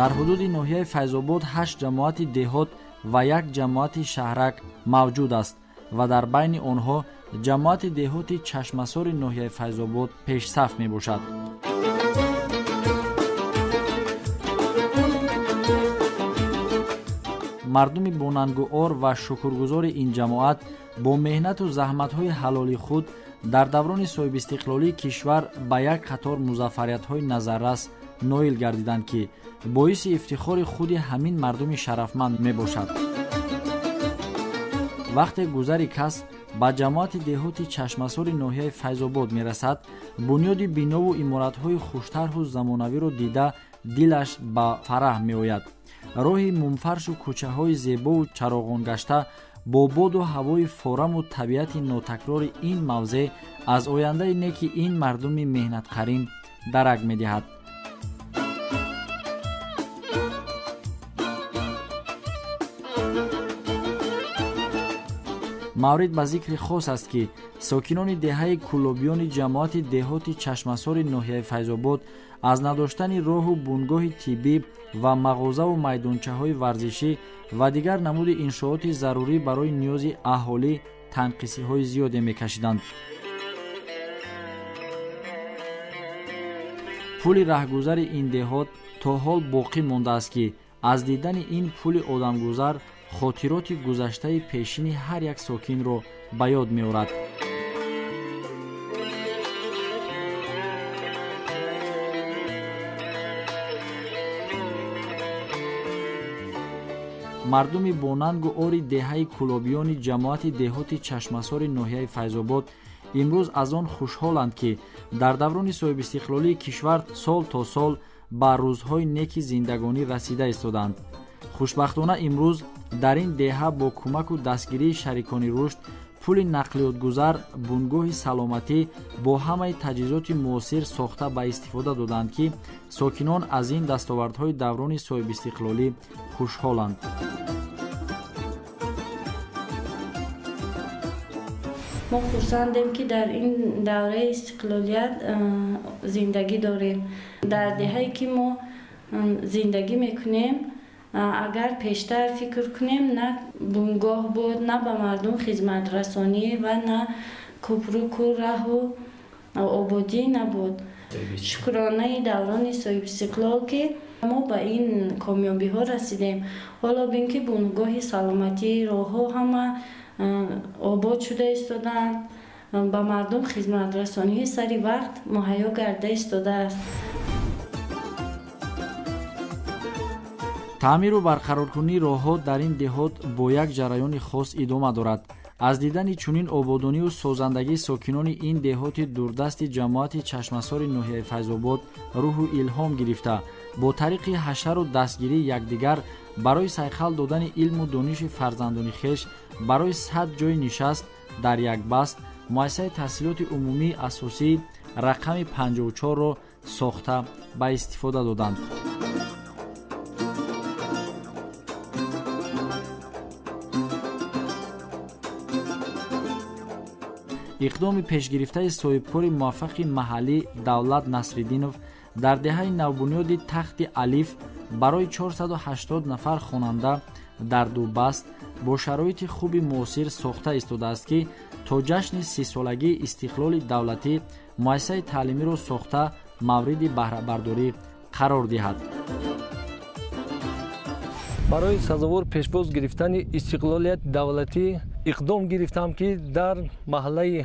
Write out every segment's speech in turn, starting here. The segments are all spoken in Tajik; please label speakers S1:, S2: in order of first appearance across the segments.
S1: дар ҳудуди ноҳияи Файзобод 8 ҷамоати деҳот ва 1 ҷамоати шаҳрак мавҷуд аст ва дар байни онҳо ҷамоати деҳоти Чашмасори ноҳияи Файзобод пешсаф мебошад. мардуми бонангуор ва шукргузори ин ҷамоат бо меҳнату заҳматҳои ҳалоли худ дар даврони соҳибистиқлолии кишвар ба як қатор музаффариятҳои назаррас ноил гардиданд, ки боиси ифтихори худи ҳамин мардуми шарафманд мебошад. вақте гузари кас ба ҷамоати деҳоти Чашмасори ноҳияи Файзобод мерасад, бунёди бинову иморатҳои хуштарҳу замонавиро дида дилаш ба фараҳ меояд. роҳи мумфаршу кӯчаҳои зебову чароғонгашта бо боду ҳавои фораму табиати нотакрори ин мавзеъ аз ояндаи неки ин мардуми меҳнатқарин дарак медиҳад. маврид ба зикри хос аст, ки сокинони деҳаи куллобиёни ҷамоати деҳоти Чашмасори ноҳияи Файзобод аз надоштани роҳу бунгоҳи тиббӣ ва мағозаву майдончаҳои варзишӣ ва дигар намуди иншооти зарурӣ барои ниёзи аҳолӣ танқисиҳои зиёде мекашиданд. пули раҳгузари ин деҳот то ҳол боқӣ мондааст, ки аз дидани ин пули одамгузар хотироти гузаштаи пешини ҳар як сокинро ба ёд меорад. мардуми бонангу ори деҳаи куллобиёни ҷамоати деҳоти Чашмасори ноҳияи Файзобод имрӯз аз он хушҳоланд, ки дар даврони соҳибистиқлолии кишвар сол то сол ба рӯзҳои неки зиндагонӣ расида истоданд. хушбахтона имрӯз дар ин деҳа бо кӯмаку дастгирии шарикони рушд, пули нақлиётгузар, бунгоҳи саломатӣ бо ҳамаи таҷҳизоти муосир сохта ба истифода доданд, ки сокинон аз ин дастовардҳои даврони соҳибистиқлолӣ хушҳоланд.
S2: мо хурсандем, ки дар ин давраи истиқлолият зиндагӣ дорем. дар деҳае ки мо зиндагӣ мекунем, агар пештар фикр кунем, на бунгоҳ буд, на ба мардум хизматрасонӣ ва на кӯпруку раҳу ободӣ набуд. шукронаи даврони соҳибистиқлол, ки мо ба ин комёбиҳо расидем. ҳоло бин ки бунгоҳи саломатӣ, роҳҳо ҳама обод шуда истоданд, ба мардум хизматрасонии сари вақт муҳайё гарда истодааст.
S1: таъмиру барқароркунии роҳҳо дар ин деҳот бо як ҷараёни хос идома дорад. аз дидани чунин ободонию созандагии сокинони ин деҳоти дурдасти ҷамоати Чашмасори ноҳияи Файзобод рӯҳу илҳом гирифта, бо тариқи ҳашару дастгирии якдигар барои сайхал додани илму дониши фарзандони хеш барои 100 ҷои нишаст дар як баст муассисаи таҳсилоти умумии асосии рақами 54-ро сохта ба истифода доданд. иқдоми пешгирифтаи соҳибкори муваффақи маҳаллӣ Давлат Насриддинов дар деҳаи навбунёди тахти Алиф барои 480 нафар хонанда дар ду баст бо шароити хуби муосир сохта истодааст, ки то ҷашни 30-солагии истиқлоли давлатӣ муассисаи таълимиро сохта мавриди баҳрабардорӣ қарор диҳад.
S3: барои сазовор пешбоз гирифтани истиқлолияти давлатӣ иқдом гирифтам, ки дар маҳаллаи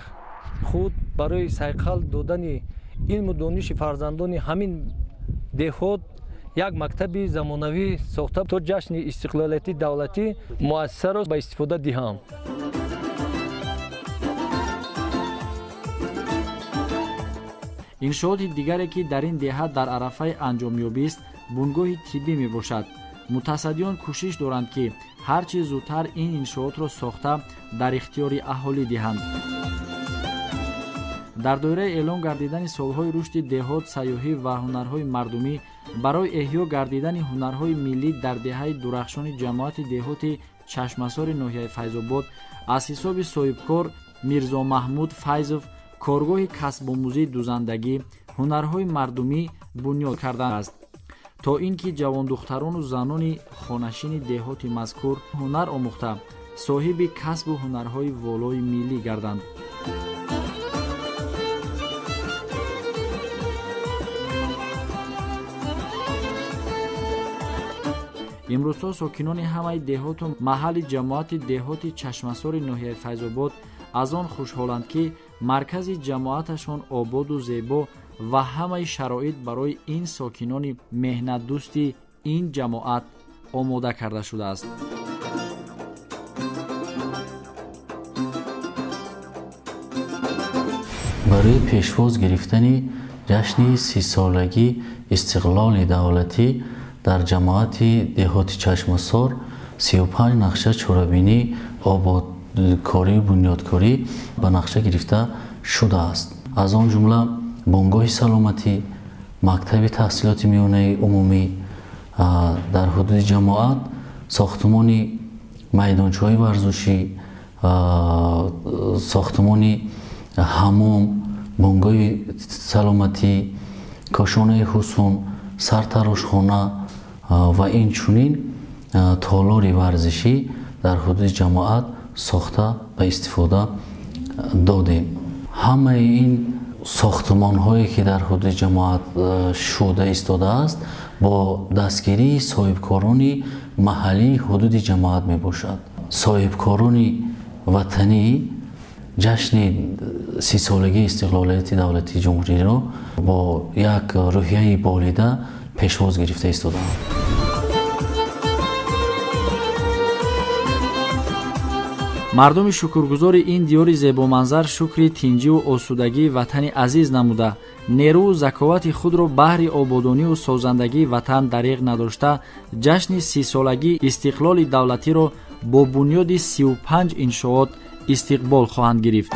S3: худ барои сайқал додани илму дониши фарзандони ҳамин деҳот як мактаби замонавӣ сохта то ҷашни истиқлолияти давлатӣ муассисаро ба истифода диҳам.
S1: иншооти дигаре, ки дар ин деҳа дар арафаи анҷомёбист, бунгоҳи тиббӣ мебошад. мутасаддиён кӯшиш доранд, ки ҳарчи зудтар ин иншоотро сохта дар ихтиёри аҳолӣ диҳанд. дар доираи эълон гардидани солҳои рушди деҳот, сайёҳӣ ва ҳунарҳои мардумӣ барои эҳё гардидани ҳунарҳои миллӣ дар деҳаи дурахшони ҷамоати деҳоти Чашмасори ноҳияи Файзобод аз ҳисоби соҳибкор Мирзо Маҳмуд Файзов коргоҳи касбомӯзии дузандагӣ, ҳунарҳои мардумӣ бунёд кардааст. то ин ки ҷавондухтарону занони хонашини деҳоти мазкур ҳунар омӯхта соҳиби касбу ҳунарҳои волои миллӣ гарданд. имрӯзҳо сокинони ҳамаи деҳоту маҳалли ҷамоати деҳоти чашмасори ноҳияи файзобод аз он хушҳоланд ки маркази ҷамоаташон ободу зебо ва ҳамаи шароит барои ин сокинони меҳнатдӯсти ин ҷамоат омода карда шудааст.
S4: барои пешвоз гирифтани ҷашни 30-солагии истиқлоли давлатӣ дар ҷамоати деҳоти Чашмасор 35 нақша чорабинӣ, ободкорӣ, бунёдкорӣ ба нақша гирифта шудааст. аз он ҷумла бонгоҳи саломатӣ, мактаби таҳсилоти миёнаи умумӣ дар ҳудуди ҷамоат, сохтмони майдончаҳои варзишӣ, сохтмони ҳаммом, бонгоҳи саломатӣ, кошонаи ҳусон, сартарошхона ва инчунин толори варзишӣ дар ҳудуди ҷамоат сохта ба истифода додем. ҳамаи ин сохтмонҳое ки дар ҳудуди ҷамоат шуда истодааст бо дастгирии соҳибкорони маҳаллии ҳудуди ҷамоат мебошад. соҳибкорони ватанӣ ҷашни 30-солагии истиқлолияти давлати ҷумҳуриро бо як рӯҳияи болида пешвоз гирифта истодаанд.
S1: мардуми шукргузори ин диёри зебоманзар шукри тинҷиву осудагии ватани азиз намуда, нерӯву заковати худро баҳри ободониву созандагии ватан дариғ надошта, ҷашни 30-солагии истиқлоли давлатиро бо бунёди 35 иншоот истиқбол хоҳанд гирифт.